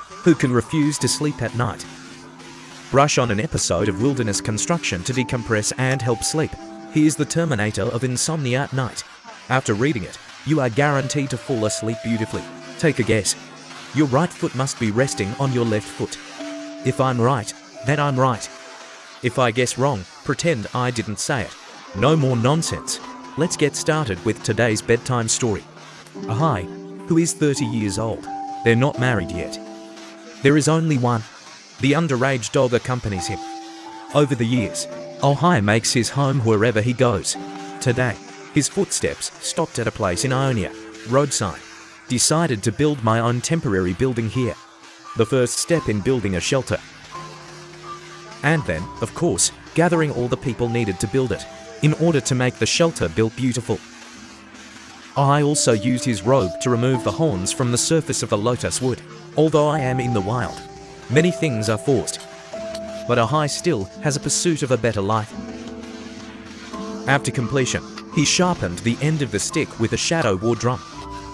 Who can refuse to sleep at night? Brush on an episode of Wilderness Construction to decompress and help sleep. He is the terminator of insomnia at night. After reading it, you are guaranteed to fall asleep beautifully. Take a guess. Your right foot must be resting on your left foot. If I'm right, then I'm right. If I guess wrong, pretend I didn't say it. No more nonsense. Let's get started with today's bedtime story. Ahai, who is 30 years old. They're not married yet. There is only one. The underage dog accompanies him. Over the years, Ahai makes his home wherever he goes. Today, his footsteps stopped at a place in Ionia. Road sign. Decided to build my own temporary building here. The first step in building a shelter. And then, of course, gathering all the people needed to build it, in order to make the shelter built beautiful. I also used his robe to remove the horns from the surface of the lotus wood. Although I am in the wild, many things are forced. But Ahai still has a pursuit of a better life. After completion, he sharpened the end of the stick with a shadow war drum,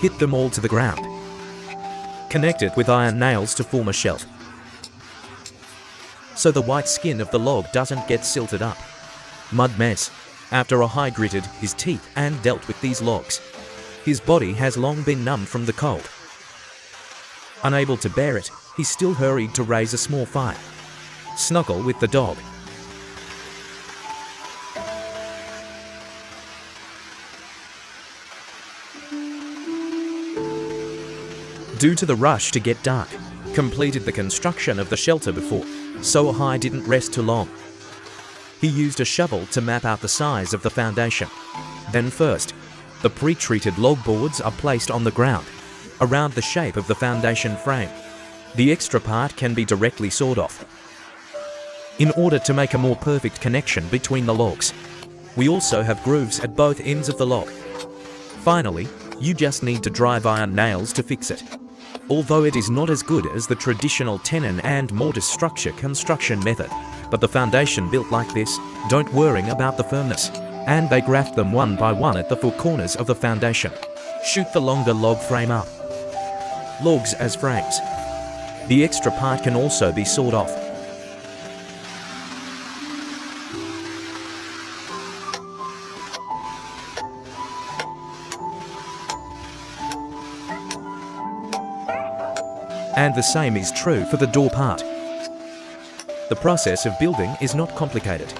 hit them all to the ground, connected with iron nails to form a shelf, so the white skin of the log doesn't get silted up. Mud mess. After Ahai gritted his teeth and dealt with these logs, his body has long been numb from the cold. Unable to bear it, he still hurried to raise a small fire. Snuggle with the dog. Due to the rush to get dark, completed the construction of the shelter before, so Ahai didn't rest too long. He used a shovel to map out the size of the foundation. Then first, the pre-treated log boards are placed on the ground, around the shape of the foundation frame. The extra part can be directly sawed off, in order to make a more perfect connection between the logs. We also have grooves at both ends of the log. Finally, you just need to drive iron nails to fix it. Although it is not as good as the traditional tenon and mortar structure construction method, but the foundation built like this, don't worry about the firmness, and they graft them one by one at the four corners of the foundation. Shoot the longer log frame up. Logs as frames. The extra part can also be sawed off. And the same is true for the door part. The process of building is not complicated,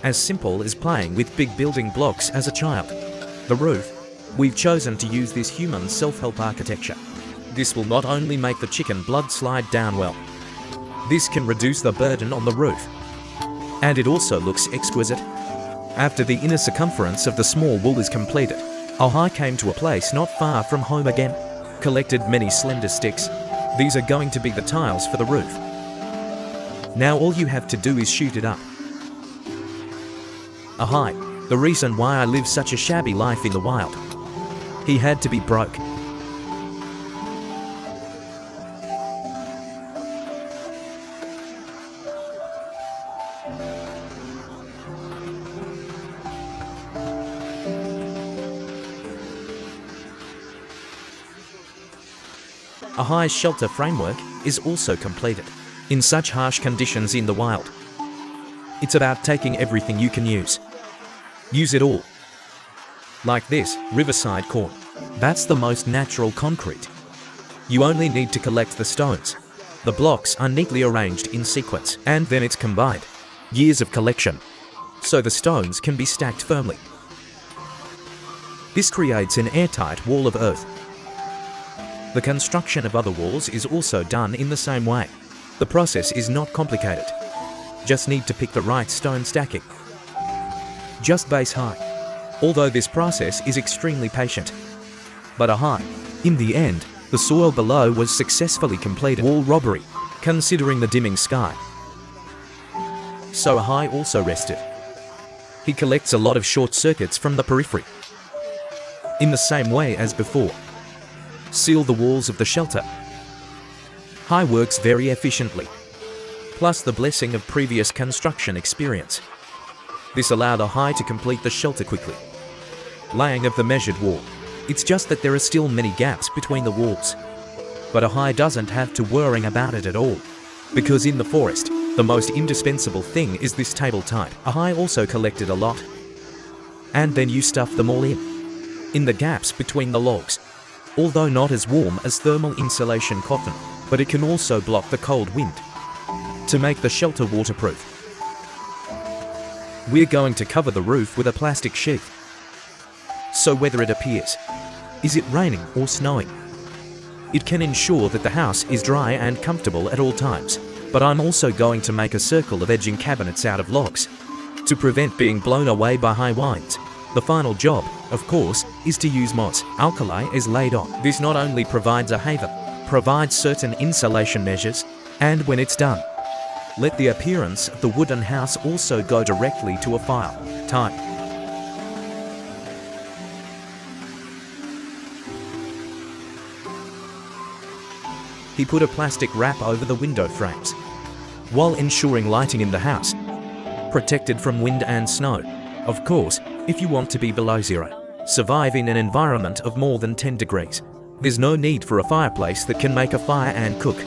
as simple as playing with big building blocks as a child. The roof, we've chosen to use this human self-help architecture. This will not only make the chicken blood slide down well, this can reduce the burden on the roof. And it also looks exquisite. After the inner circumference of the small wool is completed, Ahai came to a place not far from home again, collected many slender sticks. These are going to be the tiles for the roof. Now all you have to do is shoot it up. Ahai, the reason why I live such a shabby life in the wild. He had to be broke. Ahai's shelter framework is also completed, in such harsh conditions in the wild. It's about taking everything you can use. Use it all. Like this, riverside corn. That's the most natural concrete. You only need to collect the stones. The blocks are neatly arranged in sequence, and then it's combined. Years of collection, so the stones can be stacked firmly. This creates an airtight wall of earth. The construction of other walls is also done in the same way. The process is not complicated. Just need to pick the right stone stacking. Just base high. Although this process is extremely patient. But Ahai, in the end, the soil below was successfully completed. Wall robbery, considering the dimming sky. So Ahai also rested. He collects a lot of short circuits from the periphery. In the same way as before. Seal the walls of the shelter. Ahai works very efficiently, plus the blessing of previous construction experience. This allowed Ahai to complete the shelter quickly. Laying of the measured wall. It's just that there are still many gaps between the walls. But Ahai doesn't have to worry about it at all. Because in the forest, the most indispensable thing is this table type. Ahai also collected a lot. And then you stuff them all in the gaps between the logs. Although not as warm as thermal insulation cotton, but it can also block the cold wind. To make the shelter waterproof, we're going to cover the roof with a plastic sheath. So whether it appears, is it raining or snowing, it can ensure that the house is dry and comfortable at all times. But I'm also going to make a circle of edging cabinets out of logs to prevent being blown away by high winds. The final job, of course, is to use moss. Alkali is laid on. This not only provides a haven, provides certain insulation measures, and when it's done, let the appearance of the wooden house also go directly to a fire. Time. He put a plastic wrap over the window frames, while ensuring lighting in the house, protected from wind and snow. Of course, if you want to be below zero, survive in an environment of more than 10 degrees, there's no need for a fireplace that can make a fire and cook.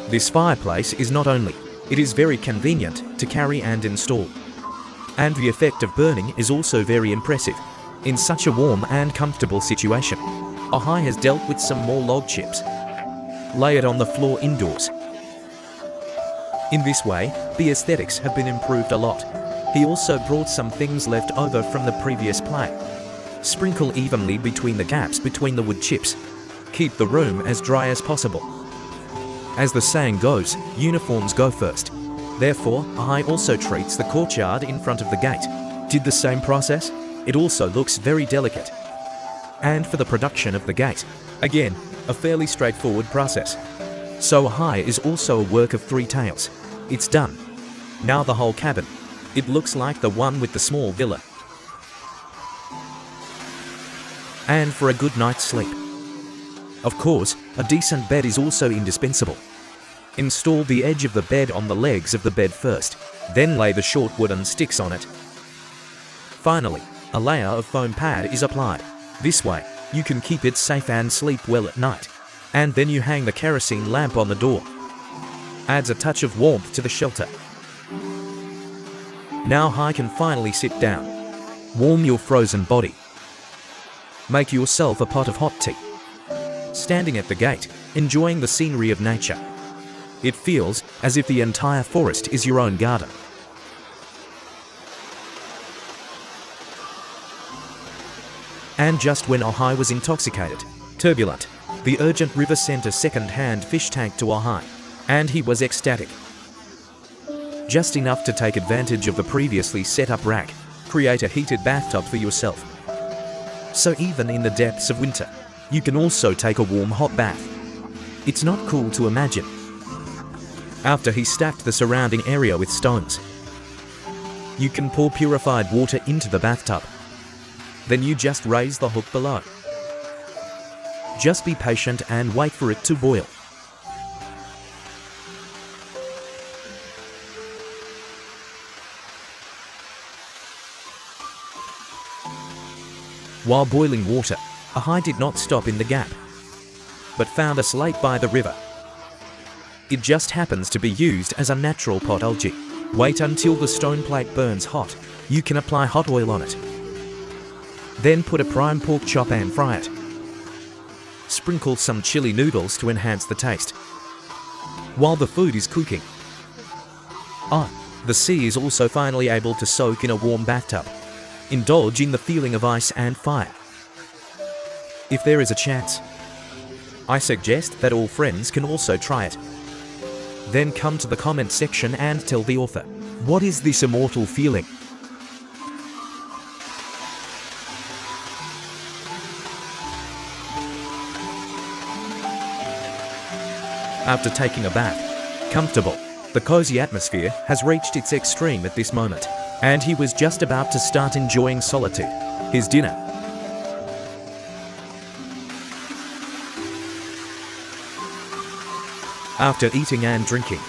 This fireplace is not only, it is very convenient to carry and install. And the effect of burning is also very impressive. In such a warm and comfortable situation, Ahai has dealt with some more log chips. Lay it on the floor indoors. In this way, the aesthetics have been improved a lot. He also brought some things left over from the previous play. Sprinkle evenly between the gaps between the wood chips. Keep the room as dry as possible. As the saying goes, uniforms go first. Therefore, Ahai also treats the courtyard in front of the gate. Did the same process? It also looks very delicate. And for the production of the gate, again, a fairly straightforward process. So Ahai is also a work of three tales. It's done. Now the whole cabin. It looks like the one with the small villa. And for a good night's sleep, of course, a decent bed is also indispensable. Install the edge of the bed on the legs of the bed first, then lay the short wooden sticks on it. Finally, a layer of foam pad is applied. This way, you can keep it safe and sleep well at night. And then you hang the kerosene lamp on the door. Adds a touch of warmth to the shelter. Now Ahai can finally sit down. Warm your frozen body. Make yourself a pot of hot tea. Standing at the gate, enjoying the scenery of nature. It feels as if the entire forest is your own garden. And just when Ahai was intoxicated, turbulent, the urgent river sent a second-hand fish tank to Ahai, and he was ecstatic. Just enough to take advantage of the previously set-up rack, create a heated bathtub for yourself. So even in the depths of winter, you can also take a warm hot bath. It's not cool to imagine. After he stacked the surrounding area with stones, you can pour purified water into the bathtub. Then you just raise the hook below. Just be patient and wait for it to boil. While boiling water, Ahai did not stop in the gap, but found a slate by the river. It just happens to be used as a natural pot algae. Wait until the stone plate burns hot. You can apply hot oil on it. Then put a prime pork chop and fry it. Sprinkle some chili noodles to enhance the taste. While the food is cooking, the sea is also finally able to soak in a warm bathtub. Indulge in the feeling of ice and fire. If there is a chance, I suggest that all friends can also try it. Then come to the comment section and tell the author, what is this immortal feeling? After taking a bath, comfortable, the cozy atmosphere has reached its extreme at this moment, and he was just about to start enjoying solitude, his dinner. After eating and drinking,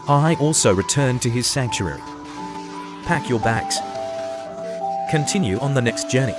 Ahai also returned to his sanctuary. Pack your bags. Continue on the next journey.